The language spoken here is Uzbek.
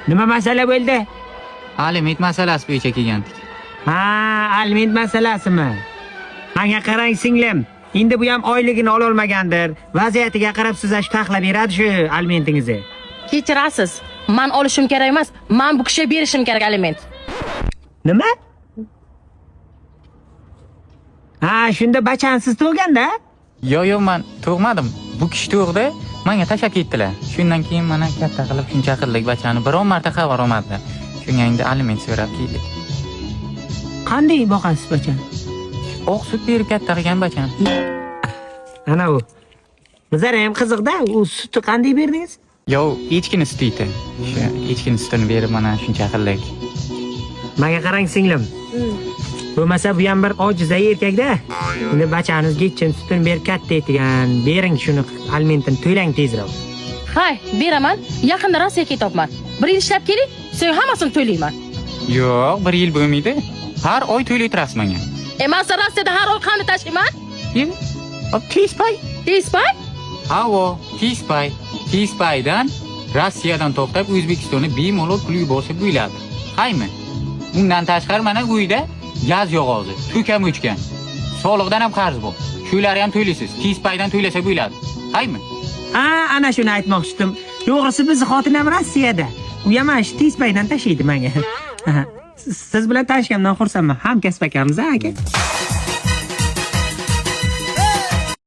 Nima masala bo'ldi? Aliment masalasi bo'yicha kelgandik. Ha, aliment masalasimi? Menga qarang singlim. Endi bu ham oyligini ola olmagandir. Vaziyatiga qarab sizlar taxlab beradi shu alimentingizni. Kechirasiz. Men olishim kerak emas. Men bu kishiga berishim kerak aliment. Nima? Ha, shunda bachansiz tug'ganda? Yo'q, men tug'madim. Bu kishi tug'di, menga tashab ketdilar. Shundan keyin mana katta qilib shuncha qildik bachani. Biron marta xabar olmadilar. Shunga endi aliment so'rab keldik. Qanday boqasiz bachani? Oq sut berib katta qilgan bachani. Ana u. Bizlar ham qiziqda, u sutni qanday berdingiz? Yo'q, echkini suti edi. Shu echkini sutini berib mana shuncha qildik. Menga qarang singlim. Bo'lmasa bu ham bir ojiza erkakda. Endi bachangiz gechchin sutini berib katta etgan. Bering shuni alimentini to'lang tezroq. Hay, beraman. Yaqinda Rossiyaga ketibman. Bir yil ishlab keling, so'ng hammasini to'layman. Yo'q, 1 yil bo'lmaydi. Har oy to'laytirasiz menga. Men Rossiyada har oy qanday tashlayman? Tezpay. Tezpay? Havo, tezpay. Tezpaydan Rossiyadan to'xtab O'zbekistonga bemalol pul yuborsa bo'ladi. Qaymi? Undan tashqari mana uyda gaz yog'ozi, to'kam o'chgan. Soliqdan ham qarz bor. Shularni ham to'laysiz. Tezpaydan to'lasa bo'ladi. Qaymi? Ha, ana shuni aytmoqchi edim. To'g'risi bizning xotinam Rossiyada. U ham shu tezpaydan tashlaydi menga. Siz bilan tanishganimdan xursandman. Hamkasb akamiz, aka.